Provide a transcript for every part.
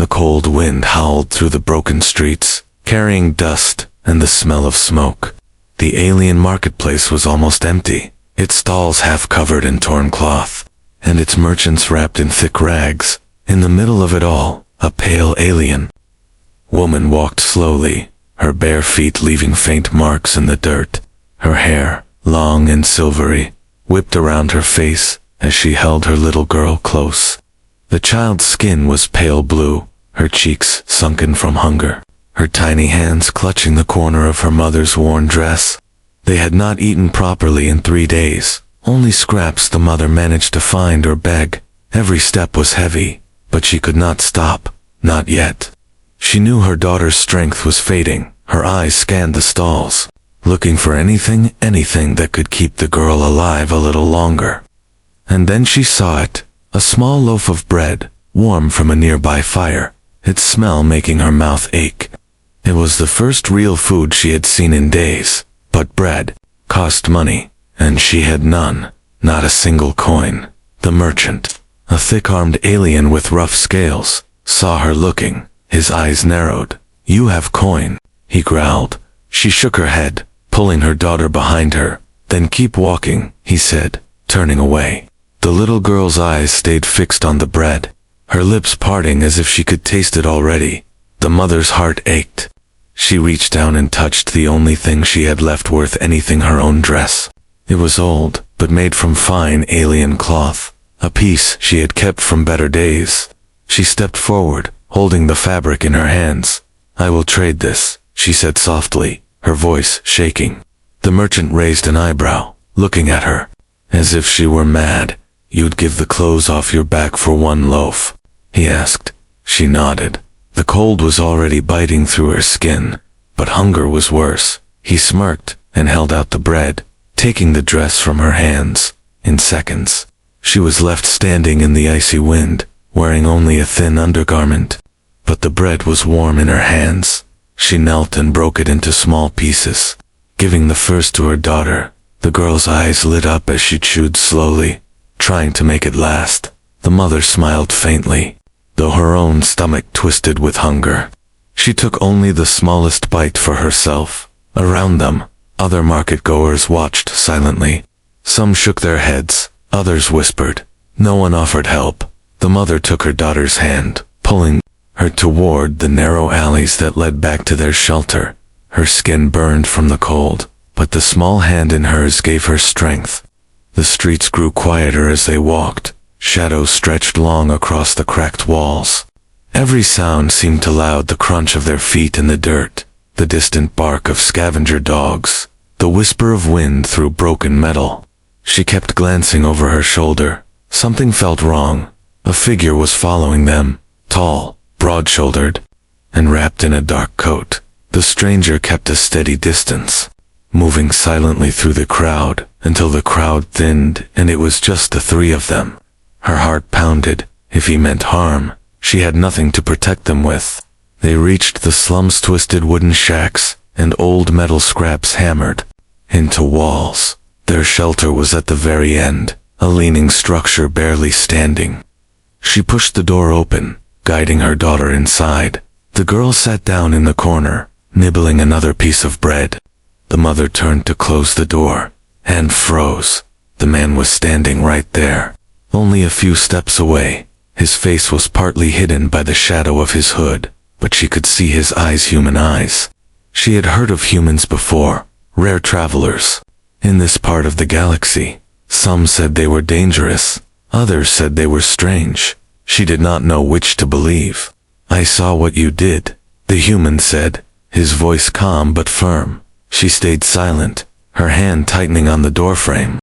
A cold wind howled through the broken streets, carrying dust and the smell of smoke. The alien marketplace was almost empty, its stalls half covered in torn cloth, and its merchants wrapped in thick rags. In the middle of it all, a pale alien woman walked slowly, her bare feet leaving faint marks in the dirt. Her hair, long and silvery, whipped around her face as she held her little girl close. The child's skin was pale blue, her cheeks sunken from hunger, her tiny hands clutching the corner of her mother's worn dress. They had not eaten properly in 3 days, only scraps the mother managed to find or beg. Every step was heavy, but she could not stop, not yet. She knew her daughter's strength was fading. Her eyes scanned the stalls, looking for anything that could keep the girl alive a little longer. And then she saw it, a small loaf of bread, warm from a nearby fire, its smell making her mouth ache. It was the first real food she had seen in days, but bread cost money, and she had none, not a single coin. The merchant, a thick-armed alien with rough scales, saw her looking. His eyes narrowed. "You have coin," he growled. She shook her head, pulling her daughter behind her. "Then keep walking," he said, turning away. The little girl's eyes stayed fixed on the bread, her lips parting as if she could taste it already. The mother's heart ached. She reached down and touched the only thing she had left worth anything, her own dress. It was old, but made from fine alien cloth, a piece she had kept from better days. She stepped forward, holding the fabric in her hands. "I will trade this," she said softly, her voice shaking. The merchant raised an eyebrow, looking at her, as if she were mad. "You'd give the clothes off your back for 1 loaf?" he asked. She nodded. The cold was already biting through her skin, but hunger was worse. He smirked and held out the bread, taking the dress from her hands. In seconds, she was left standing in the icy wind, wearing only a thin undergarment. But the bread was warm in her hands. She knelt and broke it into small pieces, giving the first to her daughter. The girl's eyes lit up as she chewed slowly, trying to make it last. The mother smiled faintly, though her own stomach twisted with hunger. She took only the smallest bite for herself. Around them, other market-goers watched silently. Some shook their heads, others whispered. No one offered help. The mother took her daughter's hand, pulling her toward the narrow alleys that led back to their shelter. Her skin burned from the cold, but the small hand in hers gave her strength. The streets grew quieter as they walked. Shadows stretched long across the cracked walls. Every sound seemed to loud: the crunch of their feet in the dirt, the distant bark of scavenger dogs, the whisper of wind through broken metal. She kept glancing over her shoulder. Something felt wrong. A figure was following them, tall, broad-shouldered, and wrapped in a dark coat. The stranger kept a steady distance, moving silently through the crowd until the crowd thinned and it was just the 3 of them. Her heart pounded. If he meant harm, she had nothing to protect them with. They reached the slum's twisted wooden shacks, and old metal scraps hammered into walls. Their shelter was at the very end, a leaning structure barely standing. She pushed the door open, guiding her daughter inside. The girl sat down in the corner, nibbling another piece of bread. The mother turned to close the door, and froze. The man was standing right there, only a few steps away. His face was partly hidden by the shadow of his hood, but she could see his eyes, human eyes. She had heard of humans before, rare travelers in this part of the galaxy. Some said they were dangerous, others said they were strange. She did not know which to believe. "I saw what you did," the human said, his voice calm but firm. She stayed silent, her hand tightening on the doorframe.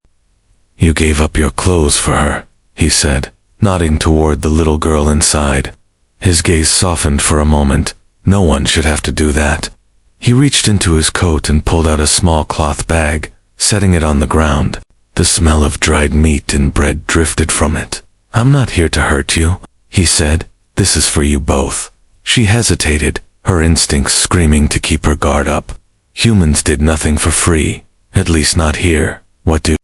"You gave up your clothes for her," he said, nodding toward the little girl inside. His gaze softened for a moment. No one should have to do that. He reached into his coat and pulled out a small cloth bag, setting it on the ground. The smell of dried meat and bread drifted from it. "I'm not here to hurt you," he said. "This is for you both." She hesitated, her instincts screaming to keep her guard up. Humans did nothing for free, at least not here. "What do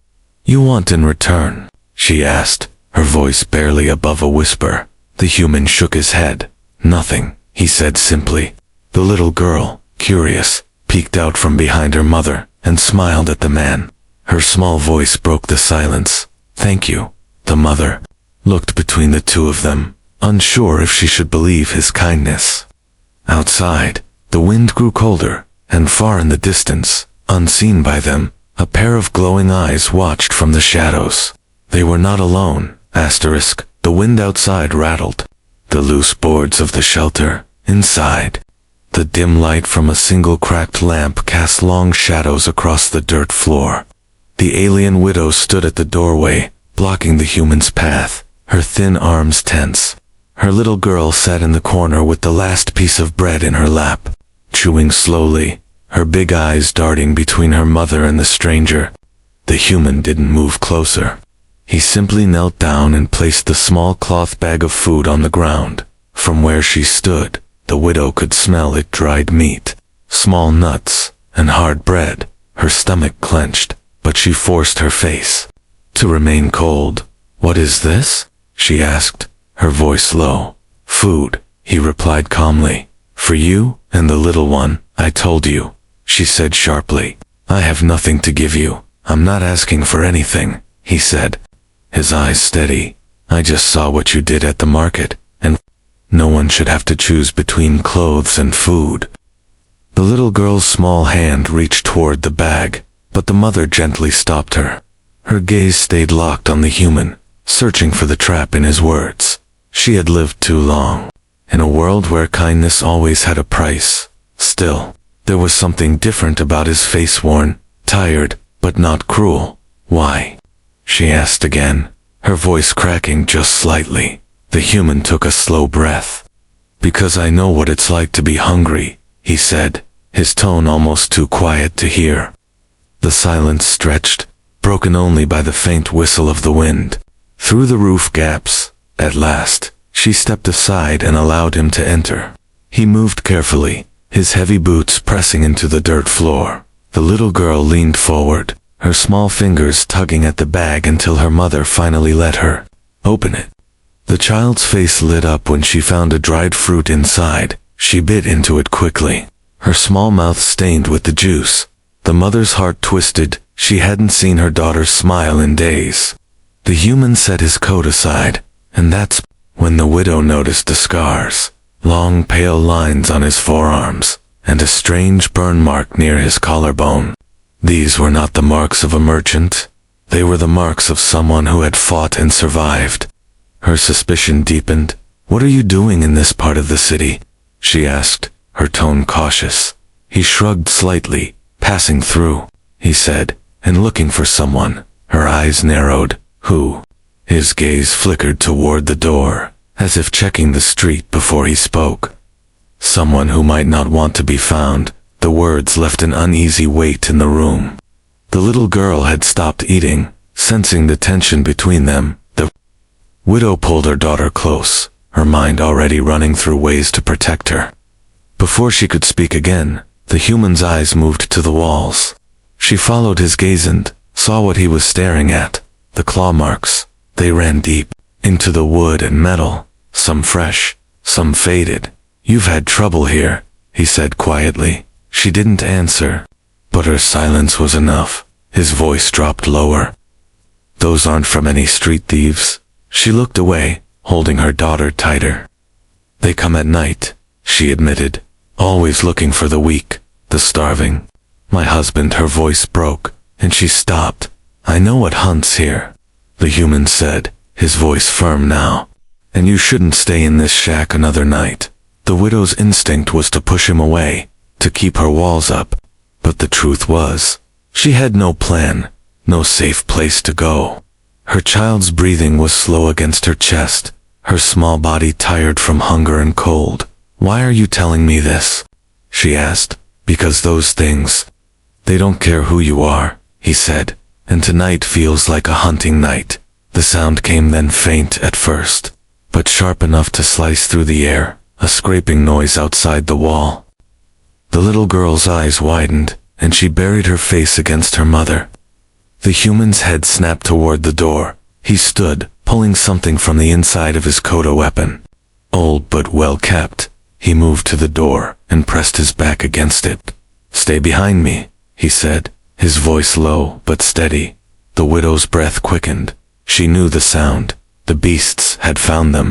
you want in return?" she asked, her voice barely above a whisper. The human shook his head. Nothing, he said simply. The little girl, curious, peeked out from behind her mother and smiled at the man. Her small voice broke the silence. Thank you. The mother looked between the two of them, unsure if she should believe his kindness. Outside, the wind grew colder, and far in the distance, unseen by them, a pair of glowing eyes watched from the shadows. They were not alone. The wind outside rattled the loose boards of the shelter. Inside, the dim light from a single cracked lamp cast long shadows across the dirt floor. The alien widow stood at the doorway, blocking the human's path, her thin arms tense. Her little girl sat in the corner with the last piece of bread in her lap, chewing slowly, her big eyes darting between her mother and the stranger. The human didn't move closer. He simply knelt down and placed the small cloth bag of food on the ground. From where she stood, the widow could smell it: dried meat, small nuts, and hard bread. Her stomach clenched, but she forced her face to remain cold. What is this? She asked, her voice low. Food, he replied calmly. For you and the little one, I told you, she said sharply. I have nothing to give you. I'm not asking for anything, he said, his eyes steady. I just saw what you did at the market, and no one should have to choose between clothes and food. The little girl's small hand reached toward the bag, but the mother gently stopped her. Her gaze stayed locked on the human, searching for the trap in his words. She had lived too long in a world where kindness always had a price. Still, there was something different about his face, worn, tired, but not cruel. Why? She asked again, her voice cracking just slightly. The human took a slow breath. Because I know what it's like to be hungry, he said, his tone almost too quiet to hear. The silence stretched, broken only by the faint whistle of the wind through the roof gaps. At last, she stepped aside and allowed him to enter. He moved carefully, his heavy boots pressing into the dirt floor. The little girl leaned forward, her small fingers tugging at the bag until her mother finally let her open it. The child's face lit up when she found a dried fruit inside. She bit into it quickly, her small mouth stained with the juice. The mother's heart twisted. She hadn't seen her daughter smile in days. The human set his coat aside, and that's when the widow noticed the scars, long pale lines on his forearms, and a strange burn mark near his collarbone. These were not the marks of a merchant. They were the marks of someone who had fought and survived. Her suspicion deepened. What are you doing in this part of the city? She asked, her tone cautious. He shrugged slightly. Passing through, he said, and looking for someone. Her eyes narrowed. Who? His gaze flickered toward the door, as if checking the street before he spoke. Someone who might not want to be found. The words left an uneasy weight in the room. The little girl had stopped eating, sensing the tension between them. The widow pulled her daughter close, her mind already running through ways to protect her. Before she could speak again, the human's eyes moved to the walls. She followed his gaze and saw what he was staring at. The claw marks. They ran deep into the wood and metal, some fresh, some faded. You've had trouble here, he said quietly. She didn't answer, but her silence was enough. His voice dropped lower. Those aren't from any street thieves. She looked away, holding her daughter tighter. They come at night, she admitted, always looking for the weak, the starving. My husband, her voice broke, and she stopped. I know what hunts here, the human said, his voice firm now. And you shouldn't stay in this shack another night. The widow's instinct was to push him away, to keep her walls up. But the truth was, she had no plan, no safe place to go. Her child's breathing was slow against her chest, her small body tired from hunger and cold. Why are you telling me this? She asked. Because those things, they don't care who you are, he said, and tonight feels like a hunting night. The sound came then faint at first, but sharp enough to slice through the air, a scraping noise outside the wall. The little girl's eyes widened, and she buried her face against her mother. The human's head snapped toward the door. He stood, pulling something from the inside of his coat, a weapon. old but well kept. He moved to the door and pressed his back against it. "Stay behind me," he said, his voice low but steady. The widow's breath quickened. She knew the sound. The beasts had found them.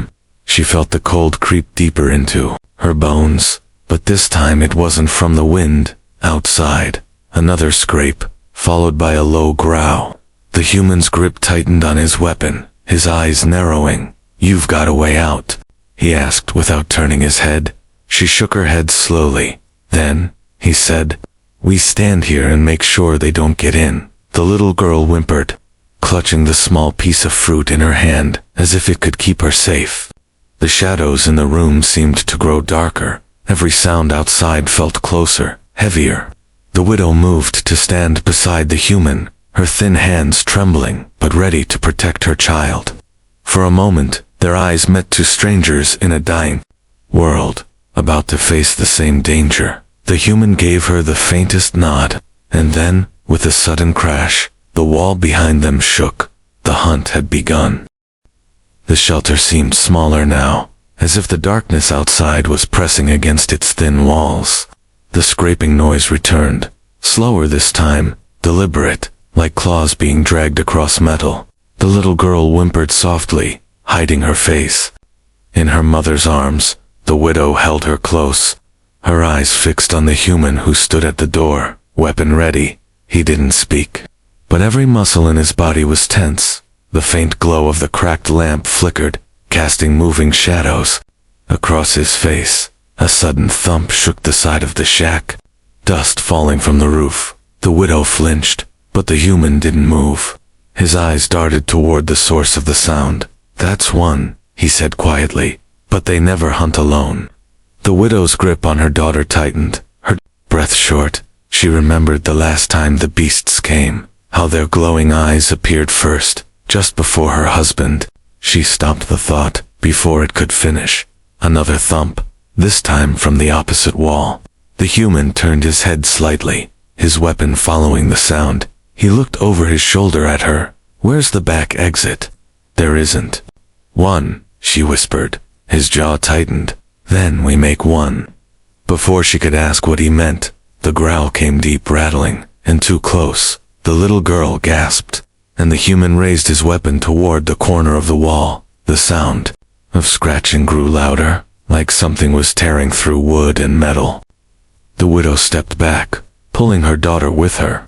She felt the cold creep deeper into her bones, but this time it wasn't from the wind. Outside, another scrape, followed by a low growl. The human's grip tightened on his weapon, his eyes narrowing. "You've got a way out?" he asked without turning his head. She shook her head slowly. "Then," he said, "we stand here and make sure they don't get in." The little girl whimpered, clutching the small piece of fruit in her hand as if it could keep her safe. The shadows in the room seemed to grow darker. Every sound outside felt closer, heavier. The widow moved to stand beside the human, her thin hands trembling but ready to protect her child. For a moment, their eyes met, two strangers in a dying world, about to face the same danger. The human gave her the faintest nod, and then, with a sudden crash, the wall behind them shook. The hunt had begun. The shelter seemed smaller now, as if the darkness outside was pressing against its thin walls. The scraping noise returned, slower this time, deliberate, like claws being dragged across metal. The little girl whimpered softly, hiding her face. In her mother's arms, the widow held her close, her eyes fixed on the human who stood at the door, weapon ready. He didn't speak, but every muscle in his body was tense. The faint glow of the cracked lamp flickered, casting moving shadows across his face. A sudden thump shook the side of the shack, dust falling from the roof. The widow flinched, but the human didn't move. His eyes darted toward the source of the sound. "That's one," he said quietly, "but they never hunt alone." The widow's grip on her daughter tightened, her breath short. She remembered the last time the beasts came, how their glowing eyes appeared first, just before her husband. She stopped the thought before it could finish. Another thump, this time from the opposite wall. The human turned his head slightly, his weapon following the sound. He looked over his shoulder at her. "Where's the back exit?" "There isn't." "One," she whispered. His jaw tightened. "Then we make one." Before she could ask what he meant, the growl came deep, rattling, and too close. The little girl gasped, and the human raised his weapon toward the corner of the wall. The sound of scratching grew louder, like something was tearing through wood and metal. The widow stepped back, pulling her daughter with her.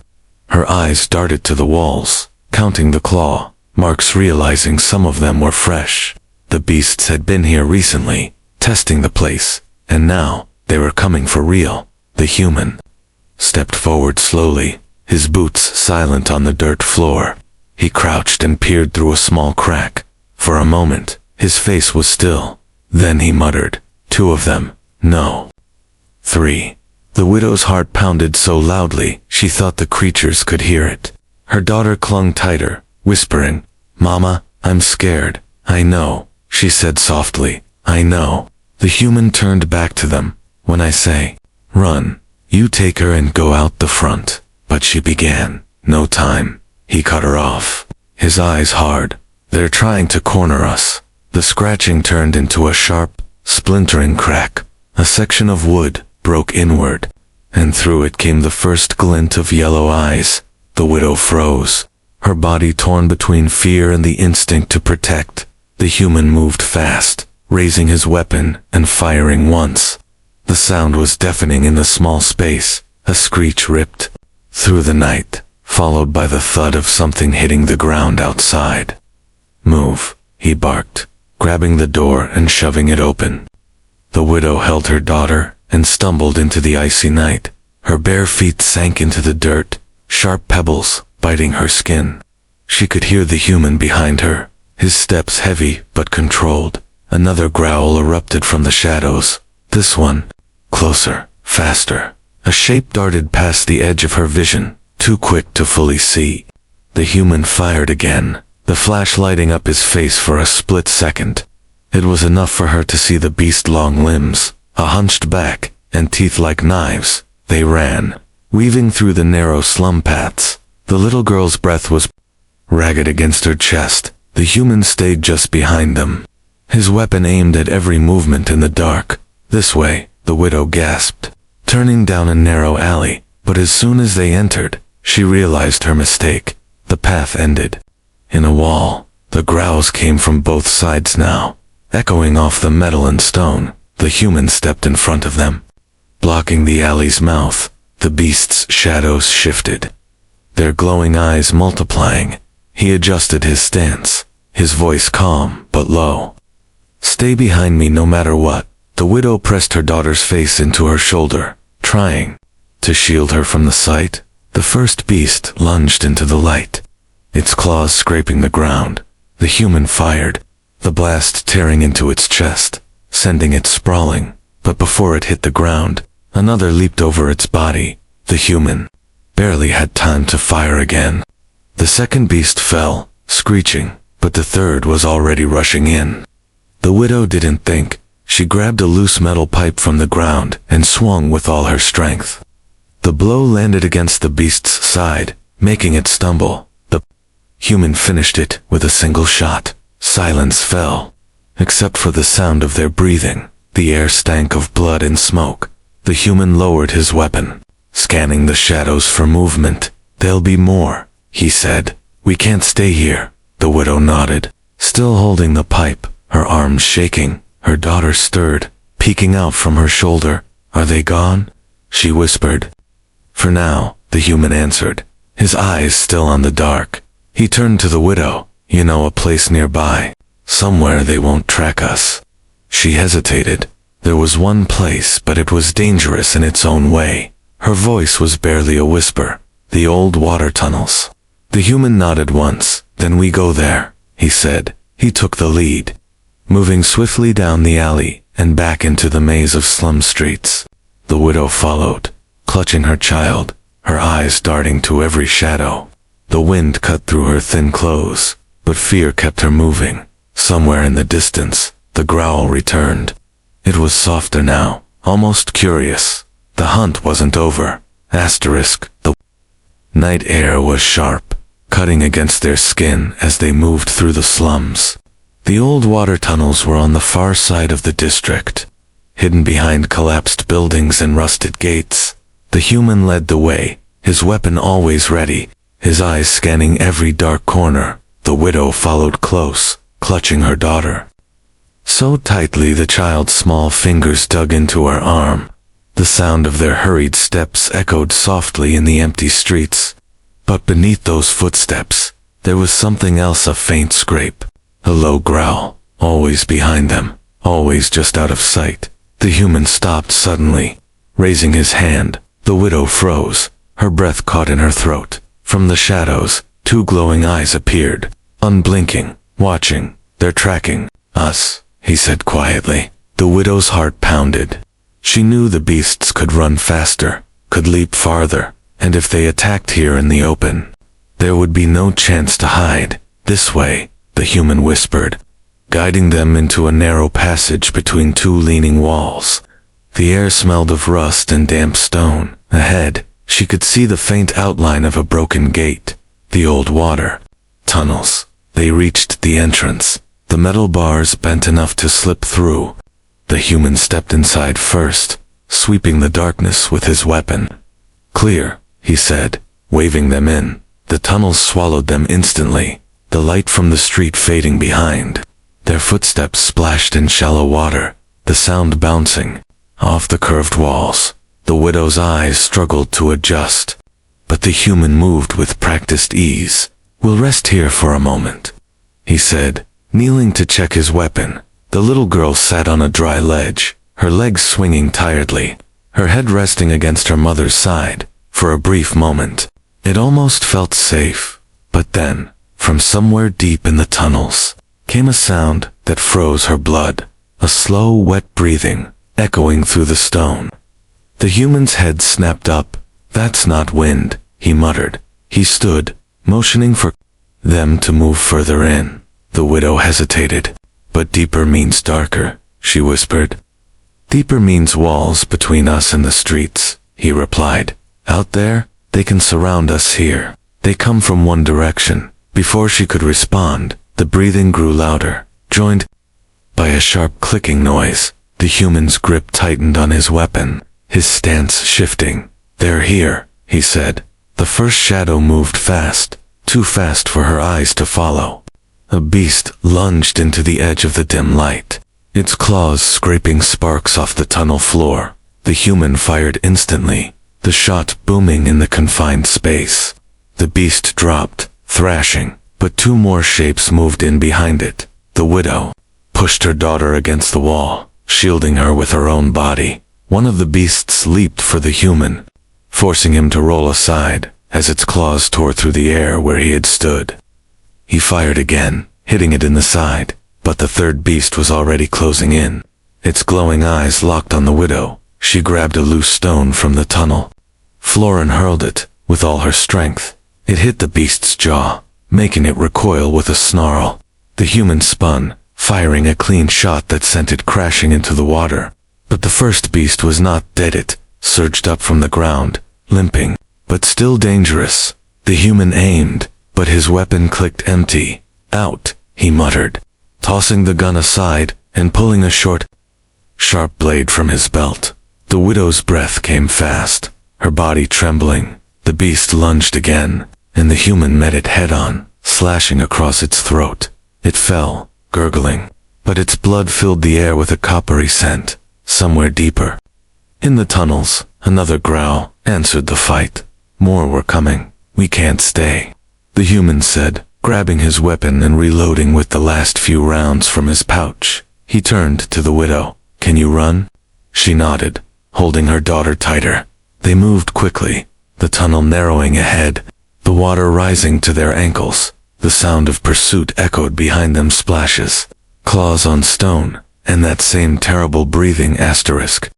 Her eyes darted to the walls, counting the claw marks, realizing some of them were fresh. The beasts had been here recently, testing the place, and now they were coming for real. The human stepped forward slowly, his boots silent on the dirt floor. He crouched and peered through a small crack. For a moment, his face was still. Then he muttered, "Two of them, no. Three." The widow's heart pounded so loudly, she thought the creatures could hear it. Her daughter clung tighter, whispering, "Mama, I'm scared." "I know," she said softly, "I know." The human turned back to them. "When I say, run, you take her and go out the front." But she began. "No time." He cut her off, his eyes hard. "They're trying to corner us." The scratching turned into a sharp, splintering crack. A section of wood broke inward, and through it came the first glint of yellow eyes. The widow froze, her body torn between fear and the instinct to protect. The human moved fast, raising his weapon and firing once. The sound was deafening in the small space. A screech ripped through the night, followed by the thud of something hitting the ground outside. "Move," he barked, grabbing the door and shoving it open. The widow held her daughter and stumbled into the icy night. Her bare feet sank into the dirt, sharp pebbles biting her skin. She could hear the human behind her, his steps heavy but controlled. Another growl erupted from the shadows. This one, closer, faster. A shape darted past the edge of her vision, too quick to fully see. The human fired again, the flash lighting up his face for a split second. It was enough for her to see the beast's long limbs, a hunched back, and teeth like knives. They ran, weaving through the narrow slum paths. The little girl's breath was ragged against her chest. The human stayed just behind them, his weapon aimed at every movement in the dark. "This way," the widow gasped, turning down a narrow alley, but as soon as they entered, she realized her mistake. The path ended in a wall. The growls came from both sides now, echoing off the metal and stone. The human stepped in front of them, blocking the alley's mouth. The beast's shadows shifted, their glowing eyes multiplying. He adjusted his stance, his voice calm but low. "Stay behind me no matter what." The widow pressed her daughter's face into her shoulder, trying to shield her from the sight. The first beast lunged into the light, its claws scraping the ground. The human fired, the blast tearing into its chest, sending it sprawling. But before it hit the ground, another leaped over its body. The human barely had time to fire again. The second beast fell, screeching, but the third was already rushing in. The widow didn't think. She grabbed a loose metal pipe from the ground and swung with all her strength. The blow landed against the beast's side, making it stumble. The human finished it with a single shot. Silence fell, except for the sound of their breathing. The air stank of blood and smoke. The human lowered his weapon, scanning the shadows for movement. "There'll be more," he said. "We can't stay here." The widow nodded, still holding the pipe, her arms shaking. Her daughter stirred, peeking out from her shoulder. "Are they gone?" she whispered. "For now," the human answered, his eyes still on the dark. He turned to the widow. "You know a place nearby, somewhere they won't track us." She hesitated. There was one place, but it was dangerous in its own way. Her voice was barely a whisper. "The old water tunnels." The human nodded once. "Then we go there," he said. He took the lead, moving swiftly down the alley and back into the maze of slum streets. The widow followed, clutching her child, her eyes darting to every shadow. The wind cut through her thin clothes, but fear kept her moving. Somewhere in the distance, the growl returned. It was softer now, almost curious. The hunt wasn't over. The night air was sharp, cutting against their skin as they moved through the slums. The old water tunnels were on the far side of the district, hidden behind collapsed buildings and rusted gates. The human led the way, his weapon always ready, his eyes scanning every dark corner. The widow followed close, clutching her daughter so tightly the child's small fingers dug into her arm. The sound of their hurried steps echoed softly in the empty streets. But beneath those footsteps, there was something else, a faint scrape, a low growl, always behind them, always just out of sight. The human stopped suddenly, raising his hand. The widow froze, her breath caught in her throat. From the shadows, two glowing eyes appeared, unblinking, watching. "They're tracking us," he said quietly. The widow's heart pounded. She knew the beasts could run faster, could leap farther, and if they attacked here in the open, there would be no chance to hide. "This way," the human whispered, guiding them into a narrow passage between two leaning walls. The air smelled of rust and damp stone. Ahead, she could see the faint outline of a broken gate. The old water tunnels. They reached the entrance, the metal bars bent enough to slip through. The human stepped inside first, sweeping the darkness with his weapon. "Clear," he said, waving them in. The tunnels swallowed them instantly, the light from the street fading behind. Their footsteps splashed in shallow water, the sound bouncing off the curved walls. The widow's eyes struggled to adjust, but the human moved with practiced ease. "We'll rest here for a moment," he said, kneeling to check his weapon. The little girl sat on a dry ledge, her legs swinging tiredly, her head resting against her mother's side. For a brief moment, it almost felt safe. But then, from somewhere deep in the tunnels, came a sound that froze her blood, a slow, wet breathing, echoing through the stone. The human's head snapped up. "That's not wind," he muttered. He stood, motioning for them to move further in. The widow hesitated. "But deeper means darker," she whispered. "Deeper means walls between us and the streets," he replied. "Out there, they can surround us here. They come from one direction." Before she could respond, the breathing grew louder, joined by a sharp clicking noise. The human's grip tightened on his weapon, his stance shifting. "They're here," he said. The first shadow moved fast, too fast for her eyes to follow. A beast lunged into the edge of the dim light, its claws scraping sparks off the tunnel floor. The human fired instantly, the shot booming in the confined space. The beast dropped, thrashing, but two more shapes moved in behind it. The widow pushed her daughter against the wall, shielding her with her own body. One of the beasts leaped for the human, forcing him to roll aside as its claws tore through the air where he had stood. He fired again, hitting it in the side, but the third beast was already closing in. Its glowing eyes locked on the widow. She grabbed a loose stone from the tunnel floor and hurled it with all her strength. It hit the beast's jaw, making it recoil with a snarl. The human spun, firing a clean shot that sent it crashing into the water. But the first beast was not dead. It surged up from the ground, limping, but still dangerous. The human aimed, but his weapon clicked empty. "Out," he muttered, tossing the gun aside and pulling a short, sharp blade from his belt. The widow's breath came fast, her body trembling. The beast lunged again, and the human met it head-on, slashing across its throat. It fell, gurgling, but its blood filled the air with a coppery scent. Somewhere deeper in the tunnels, another growl answered the fight. "More were coming. We can't stay," the human said, grabbing his weapon and reloading with the last few rounds from his pouch. He turned to the widow. "Can you run?" She nodded, holding her daughter tighter. They moved quickly, the tunnel narrowing ahead, the water rising to their ankles. The sound of pursuit echoed behind them, splashes, claws on stone, and that same terrible breathing asterisk.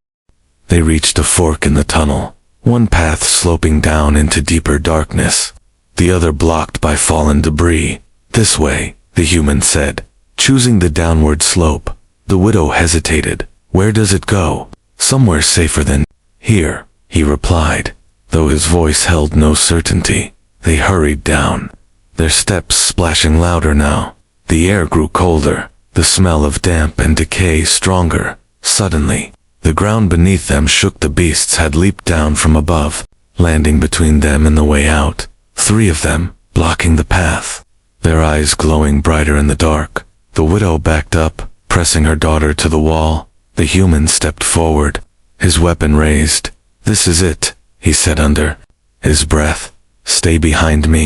They reached a fork in the tunnel, one path sloping down into deeper darkness, the other blocked by fallen debris. "This way," the human said, choosing the downward slope. The widow hesitated. "Where does it go?" "Somewhere safer than here," he replied, though his voice held no certainty. They hurried down, their steps splashing louder now. The air grew colder, the smell of damp and decay stronger. Suddenly, the ground beneath them shook. The beasts had leaped down from above, landing between them and the way out. 3 of them, blocking the path, their eyes glowing brighter in the dark. The widow backed up, pressing her daughter to the wall. The human stepped forward, his weapon raised. "This is it," he said under his breath. "Stay behind me,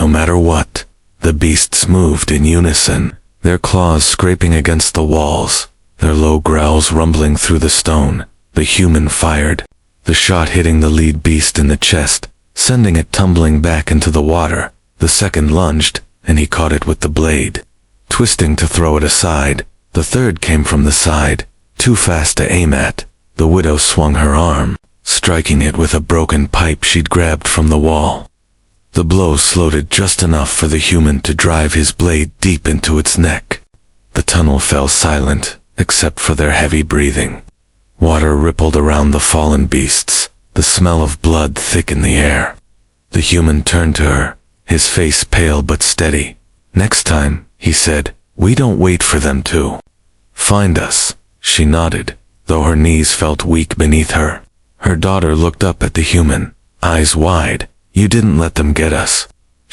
no matter what." The beasts moved in unison, their claws scraping against the walls, their low growls rumbling through the stone. The human fired, the shot hitting the lead beast in the chest, sending it tumbling back into the water. The second lunged, and he caught it with the blade, twisting to throw it aside. The third came from the side, too fast to aim at. The widow swung her arm, striking it with a broken pipe she'd grabbed from the wall. The blow slowed it just enough for the human to drive his blade deep into its neck. The tunnel fell silent, except for their heavy breathing. Water rippled around the fallen beasts, the smell of blood thick in the air. The human turned to her, his face pale but steady. "Next time," he said, "we don't wait for them to find us." She nodded, though her knees felt weak beneath her. Her daughter looked up at the human, eyes wide. "You didn't let them get us,"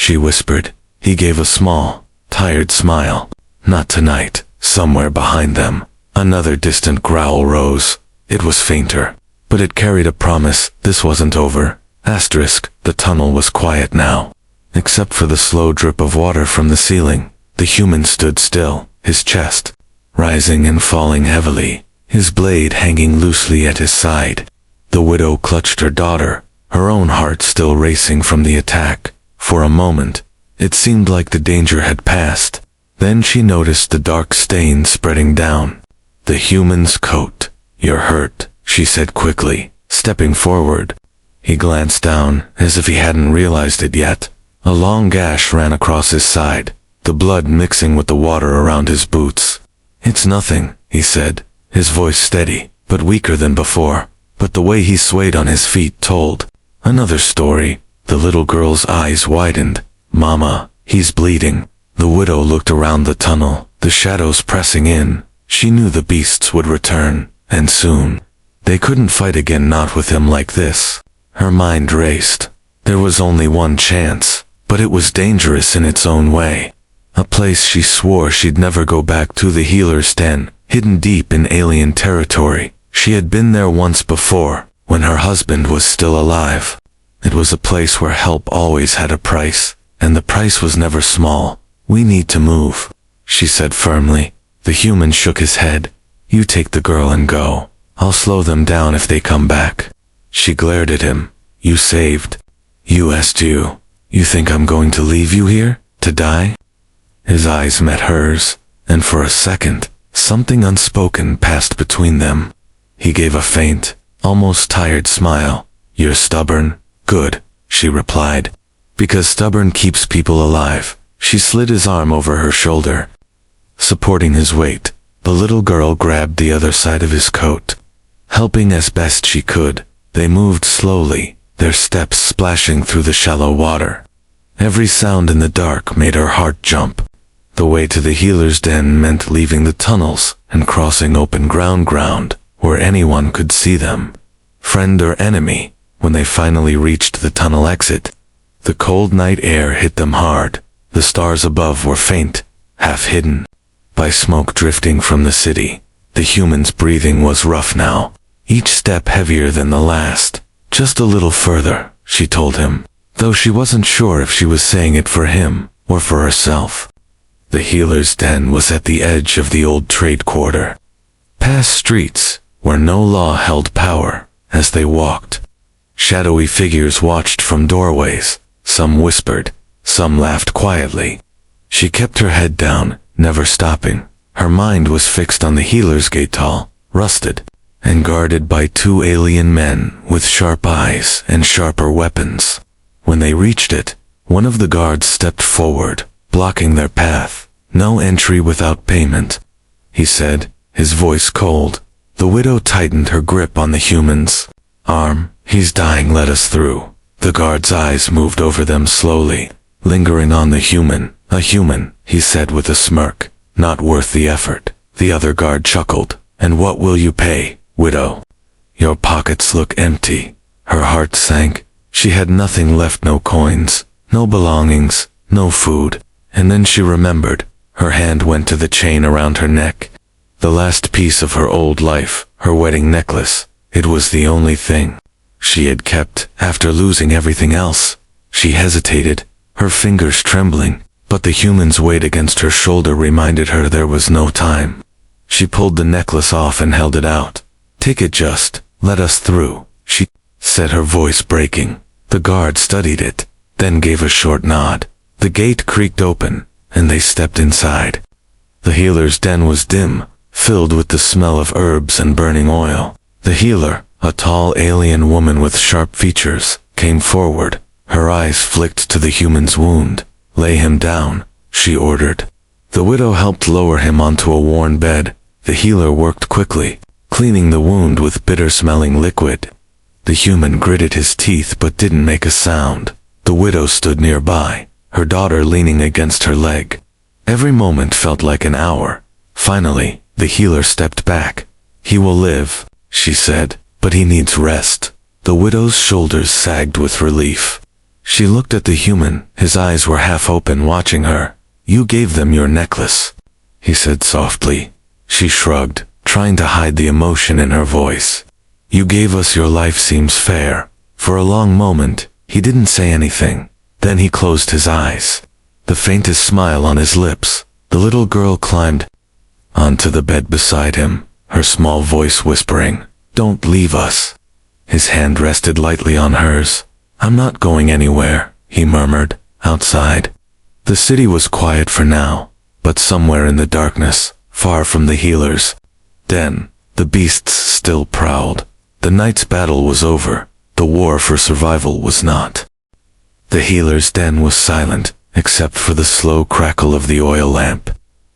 she whispered. He gave a small, tired smile. "Not tonight." Somewhere behind them, another distant growl rose. It was fainter, but it carried a promise. This wasn't over. The tunnel was quiet now, except for the slow drip of water from the ceiling. The human stood still, his chest rising and falling heavily, his blade hanging loosely at his side. The widow clutched her daughter, her own heart still racing from the attack. For a moment, it seemed like the danger had passed. Then she noticed the dark stain spreading down the human's coat. "You're hurt," she said quickly, stepping forward. He glanced down, as if he hadn't realized it yet. A long gash ran across his side, the blood mixing with the water around his boots. "It's nothing," he said, his voice steady, but weaker than before. But the way he swayed on his feet told another story. The little girl's eyes widened. "Mama, he's bleeding." The widow looked around the tunnel, the shadows pressing in, She knew the beasts would return, and soon. They couldn't fight again, not with him like this. Her mind raced. There was only one chance, but it was dangerous in its own way. A place she swore she'd never go back to, the healer's den, hidden deep in alien territory. She had been there once before, when her husband was still alive. It was a place where help always had a price, and the price was never small. "We need to move," she said firmly. The human shook his head. "You take the girl and go. I'll slow them down if they come back." She glared at him. "You saved. You asked you. You think I'm going to leave you here, to die?" His eyes met hers, and for a second, something unspoken passed between them. He gave a faint, almost tired smile. "You're stubborn. Good," she replied. "Because stubborn keeps people alive." She slid his arm over her shoulder. Supporting his weight, the little girl grabbed the other side of his coat. Helping as best she could, they moved slowly, their steps splashing through the shallow water. Every sound in the dark made her heart jump. The way to the healer's den meant leaving the tunnels and crossing open ground where anyone could see them. Friend or enemy, when they finally reached the tunnel exit, the cold night air hit them hard. The stars above were faint, half hidden by smoke drifting from the city. The human's breathing was rough now, each step heavier than the last. "Just a little further," she told him, though she wasn't sure if she was saying it for him or for herself. The healer's den was at the edge of the old trade quarter, past streets where no law held power. As they walked, shadowy figures watched from doorways. Some whispered, some laughed quietly. She kept her head down, never stopping. Her mind was fixed on the healer's gate, tall, rusted, and guarded by two alien men with sharp eyes and sharper weapons. When they reached it, one of the guards stepped forward, blocking their path. "No entry without payment," he said, his voice cold. The widow tightened her grip on the human's arm. "He's dying, let us through." The guard's eyes moved over them slowly, lingering on the human. "A human," he said with a smirk. "Not worth the effort." The other guard chuckled. "And what will you pay, widow?" "Your pockets look empty." Her heart sank. She had nothing left, no coins, no belongings, no food. And then she remembered. Her hand went to the chain around her neck. The last piece of her old life, her wedding necklace. It was the only thing she had kept after losing everything else. She hesitated, her fingers trembling, but the human's weight against her shoulder reminded her there was no time. She pulled the necklace off and held it out. "Take it, just let us through," she said, her voice breaking. The guard studied it, then gave a short nod. The gate creaked open, and they stepped inside. The healer's den was dim, filled with the smell of herbs and burning oil. The healer, a tall alien woman with sharp features, came forward. Her eyes flicked to the human's wound. "Lay him down," she ordered. The widow helped lower him onto a worn bed. The healer worked quickly, cleaning the wound with bitter-smelling liquid. The human gritted his teeth but didn't make a sound. The widow stood nearby, her daughter leaning against her leg. Every moment felt like an hour. Finally, the healer stepped back. "He will live," she said, "but he needs rest." The widow's shoulders sagged with relief. She looked at the human, his eyes were half open, watching her. "You gave them your necklace," he said softly. She shrugged, trying to hide the emotion in her voice. "You gave us your life, seems fair." For a long moment, he didn't say anything. Then he closed his eyes, the faintest smile on his lips. The little girl climbed onto the bed beside him, her small voice whispering, "Don't leave us." His hand rested lightly on hers. "I'm not going anywhere," he murmured, outside. The city was quiet for now, but somewhere in the darkness, far from the healers' den, the beasts still prowled. The night's battle was over. The war for survival was not. The healer's den was silent, except for the slow crackle of the oil lamp.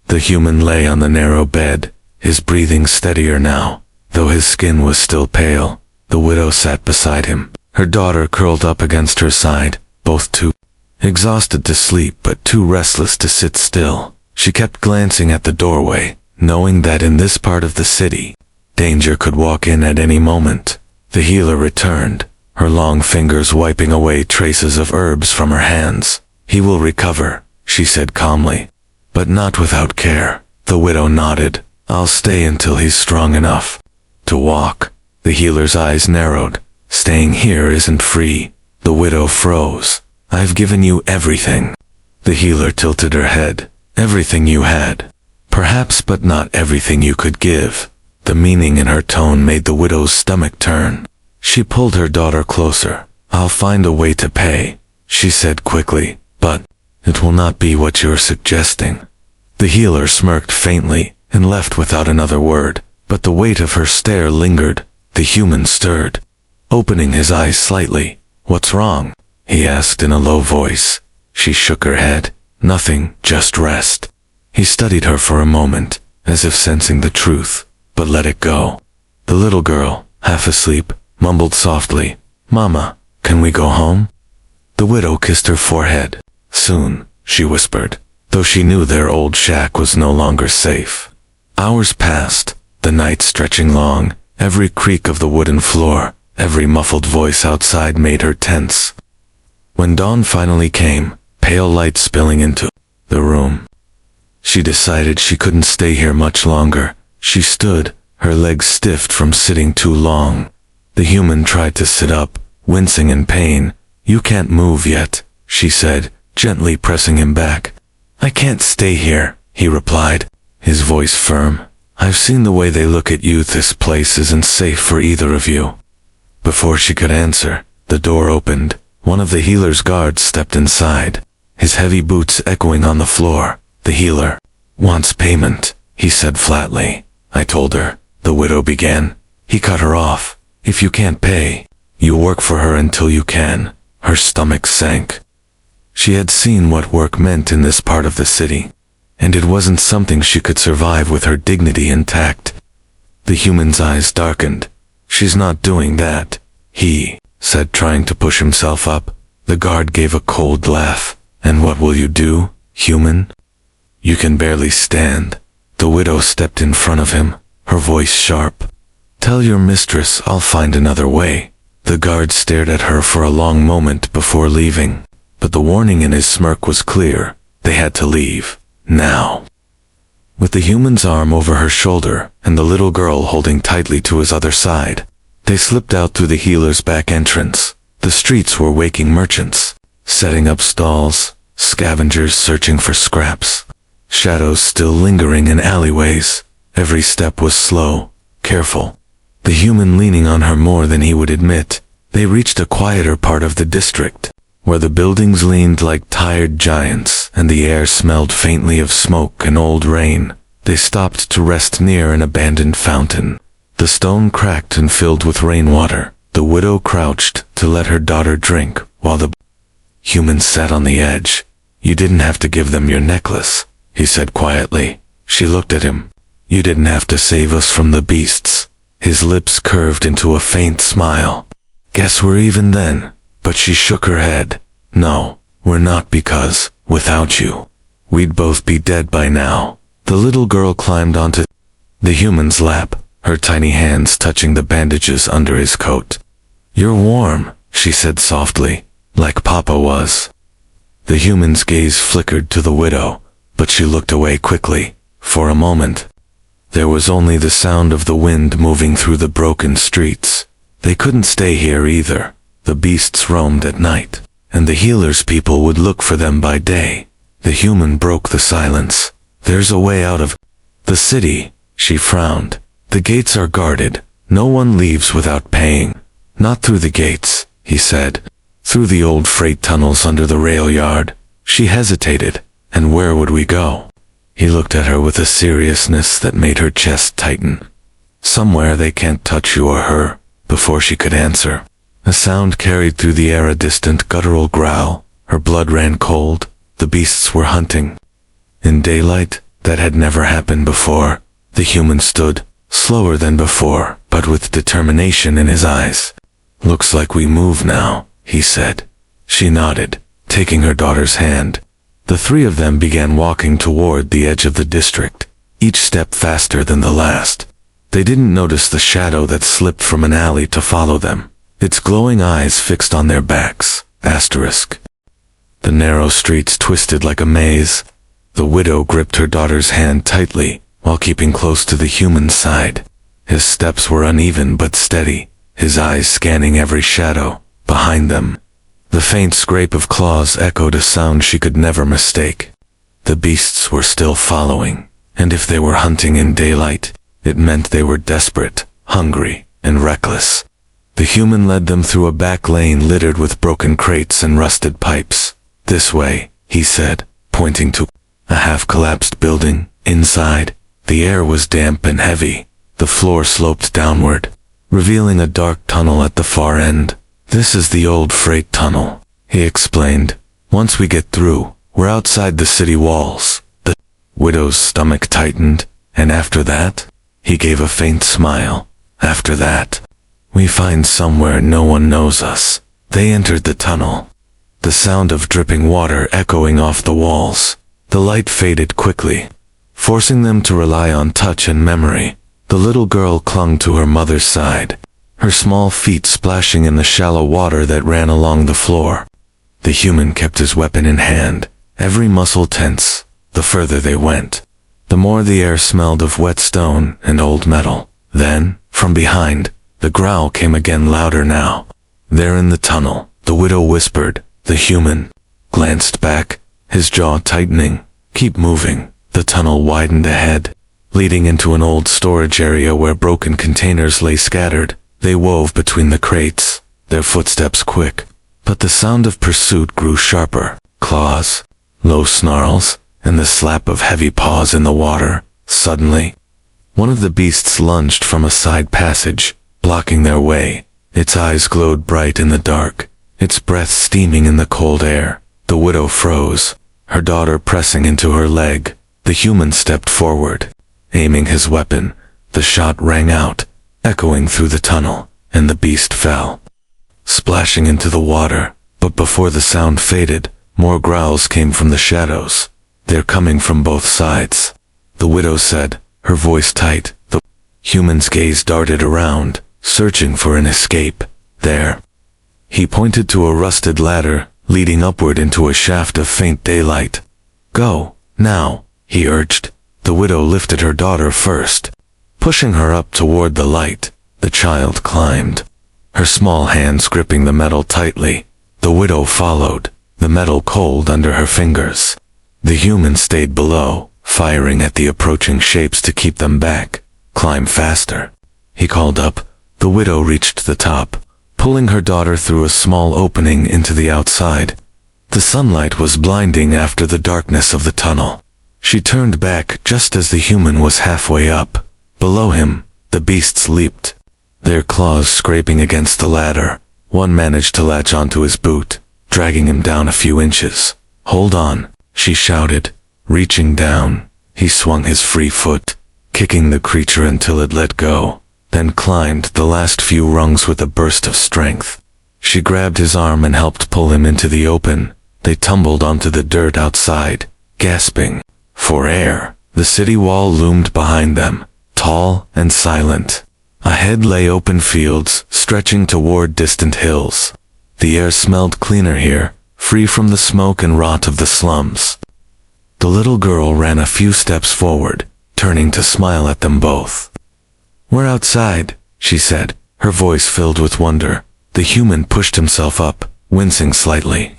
The human lay on the narrow bed, his breathing steadier now, though his skin was still pale. The widow sat beside him, her daughter curled up against her side, both too exhausted to sleep but too restless to sit still. She kept glancing at the doorway, knowing that in this part of the city, danger could walk in at any moment. The healer returned, her long fingers wiping away traces of herbs from her hands. "He will recover," she said calmly, "but not without care." The widow nodded. "I'll stay until he's strong enough to walk." The healer's eyes narrowed. "Staying here isn't free." The widow froze. "I've given you everything." The healer tilted her head. "Everything you had. Perhaps, but not everything you could give." The meaning in her tone made the widow's stomach turn. She pulled her daughter closer. "I'll find a way to pay," she said quickly, "but it will not be what you're suggesting." The healer smirked faintly and left without another word, but the weight of her stare lingered. The human stirred, opening his eyes slightly. "What's wrong?" he asked in a low voice. She shook her head. "Nothing, just rest." He studied her for a moment, as if sensing the truth, but let it go. The little girl, half asleep, mumbled softly, "Mama, can we go home?" The widow kissed her forehead. "Soon," she whispered, though she knew their old shack was no longer safe. Hours passed, the night stretching long. Every creak of the wooden floor, every muffled voice outside made her tense. When dawn finally came, pale light spilling into the room, she decided she couldn't stay here much longer. She stood, her legs stiffed from sitting too long. The human tried to sit up, wincing in pain. "You can't move yet," she said, gently pressing him back. "I can't stay here," he replied, his voice firm. "I've seen the way they look at you. This place isn't safe for either of you." Before she could answer, the door opened. One of the healer's guards stepped inside, his heavy boots echoing on the floor. "The healer wants payment," he said flatly. "I told her," the widow began. He cut her off. "If you can't pay, you work for her until you can." Her stomach sank. She had seen what work meant in this part of the city, and it wasn't something she could survive with her dignity intact. The human's eyes darkened. "She's not doing that," he said, trying to push himself up. The guard gave a cold laugh. "And what will you do, human? You can barely stand." The widow stepped in front of him, her voice sharp. "Tell your mistress I'll find another way." The guard stared at her for a long moment before leaving, but the warning in his smirk was clear. They had to leave. Now. With the human's arm over her shoulder and the little girl holding tightly to his other side, they slipped out through the healer's back entrance. The streets were waking merchants, setting up stalls, scavengers searching for scraps, shadows still lingering in alleyways. Every step was slow, careful, the human leaning on her more than he would admit. They reached a quieter part of the district, where the buildings leaned like tired giants and the air smelled faintly of smoke and old rain. They stopped to rest near an abandoned fountain. The stone cracked and filled with rainwater. The widow crouched to let her daughter drink, while the human sat on the edge. "You didn't have to give them your necklace," he said quietly. She looked at him. "You didn't have to save us from the beasts." His lips curved into a faint smile. "Guess we're even then." But she shook her head. "No, we're not, because, without you, we'd both be dead by now." The little girl climbed onto the human's lap, her tiny hands touching the bandages under his coat. "You're warm," she said softly, "like Papa was." The human's gaze flickered to the widow, but she looked away quickly. For a moment, there was only the sound of the wind moving through the broken streets. They couldn't stay here either. The beasts roamed at night, and the healer's people would look for them by day. The human broke the silence. "There's a way out of the city," she frowned. "The gates are guarded. No one leaves without paying." "Not through the gates," he said. "Through the old freight tunnels under the rail yard." She hesitated. "And where would we go?" He looked at her with a seriousness that made her chest tighten. "Somewhere they can't touch you or her." Before she could answer, a sound carried through the air, a distant guttural growl. Her blood ran cold. The beasts were hunting. In daylight, that had never happened before. The human stood, slower than before, but with determination in his eyes. "Looks like we move now," he said. She nodded, taking her daughter's hand. The three of them began walking toward the edge of the district. each step faster than the last. They didn't notice the shadow that slipped from an alley to follow them, its glowing eyes fixed on their backs. Asterisk. The narrow streets twisted like a maze. The widow gripped her daughter's hand tightly, while keeping close to the human's side. His steps were uneven but steady, his eyes scanning every shadow behind them. The faint scrape of claws echoed a sound she could never mistake. The beasts were still following, and if they were hunting in daylight, it meant they were desperate, hungry, and reckless. The human led them through a back lane littered with broken crates and rusted pipes. "This way," he said, pointing to a half-collapsed building. Inside, the air was damp and heavy. The floor sloped downward, revealing a dark tunnel at the far end. "This is the old freight tunnel," he explained. "Once we get through, we're outside the city walls." The widow's stomach tightened. "And after that?" He gave a faint smile. "After that, we find somewhere no one knows us." They entered the tunnel, the sound of dripping water echoing off the walls. The light faded quickly, forcing them to rely on touch and memory. The little girl clung to her mother's side, her small feet splashing in the shallow water that ran along the floor. The human kept his weapon in hand, every muscle tense. The further they went, the more the air smelled of wet stone and old metal. Then, from behind, the growl came again, louder now. "They're in the tunnel," the widow whispered. The human glanced back, his jaw tightening. "Keep moving." The tunnel widened ahead, leading into an old storage area where broken containers lay scattered. They wove between the crates, their footsteps quick, but the sound of pursuit grew sharper. Claws, low snarls, and the slap of heavy paws in the water. Suddenly, one of the beasts lunged from a side passage, blocking their way. Its eyes glowed bright in the dark, its breath steaming in the cold air. The widow froze, her daughter pressing into her leg. The human stepped forward, aiming his weapon. The shot rang out, echoing through the tunnel, and the beast fell, splashing into the water. But before the sound faded, more growls came from the shadows. "They're coming from both sides," the widow said, her voice tight. The human's gaze darted around, searching for an escape. "There." He pointed to a rusted ladder, leading upward into a shaft of faint daylight. "Go, now," he urged. The widow lifted her daughter first, pushing her up toward the light. The child climbed, her small hands gripping the metal tightly. The widow followed, the metal cold under her fingers. The human stayed below, firing at the approaching shapes to keep them back. "Climb faster," he called up. The widow reached the top, pulling her daughter through a small opening into the outside. The sunlight was blinding after the darkness of the tunnel. She turned back just as the human was halfway up. Below him, the beasts leaped, their claws scraping against the ladder. One managed to latch onto his boot, dragging him down a few inches. "Hold on," she shouted, reaching down. He swung his free foot, kicking the creature until it let go, then climbed the last few rungs with a burst of strength. She grabbed his arm and helped pull him into the open. They tumbled onto the dirt outside, gasping for air. The city wall loomed behind them, tall and silent. Ahead lay open fields, stretching toward distant hills. The air smelled cleaner here, free from the smoke and rot of the slums. The little girl ran a few steps forward, turning to smile at them both. "We're outside," she said, her voice filled with wonder. The human pushed himself up, wincing slightly.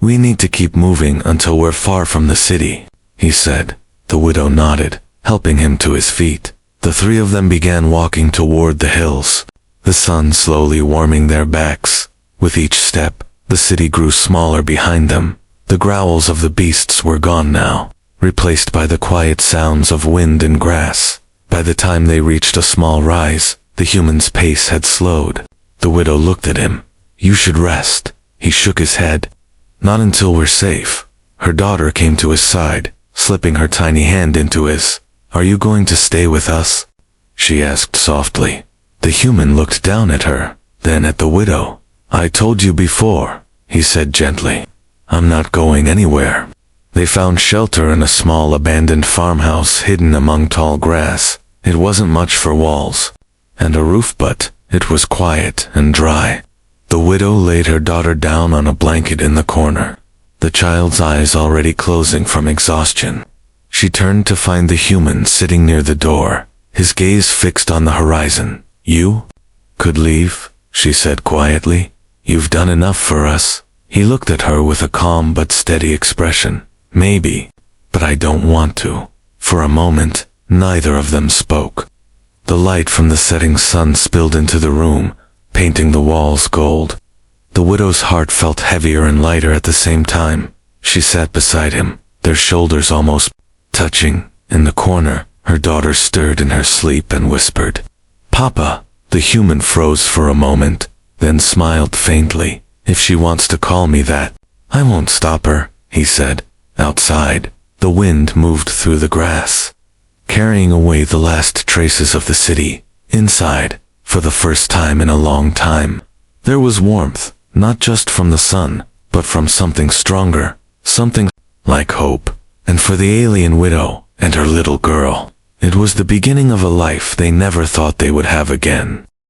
"We need to keep moving until we're far from the city," he said. The widow nodded, helping him to his feet. The three of them began walking toward the hills, the sun slowly warming their backs. With each step, the city grew smaller behind them. The growls of the beasts were gone now, replaced by the quiet sounds of wind and grass. By the time they reached a small rise, the human's pace had slowed. The widow looked at him. "You should rest." He shook his head. "Not until we're safe." Her daughter came to his side, slipping her tiny hand into his. "Are you going to stay with us?" she asked softly. The human looked down at her, then at the widow. "I told you before," he said gently. "I'm not going anywhere." They found shelter in a small abandoned farmhouse hidden among tall grass. It wasn't much for walls and a roof, but it was quiet and dry. The widow laid her daughter down on a blanket in the corner, the child's eyes already closing from exhaustion. She turned to find the human sitting near the door, his gaze fixed on the horizon. "You could leave," she said quietly. "You've done enough for us." He looked at her with a calm but steady expression. "Maybe, but I don't want to." For a moment, neither of them spoke. The light from the setting sun spilled into the room, painting the walls gold. The widow's heart felt heavier and lighter at the same time. She sat beside him, their shoulders almost touching. In the corner, her daughter stirred in her sleep and whispered, "Papa." The human froze for a moment, then smiled faintly. "If she wants to call me that, I won't stop her," he said. Outside, the wind moved through the grass, carrying away the last traces of the city. Inside, for the first time in a long time, there was warmth, not just from the sun, but from something stronger, something like hope. And for the alien widow and her little girl, it was the beginning of a life they never thought they would have again.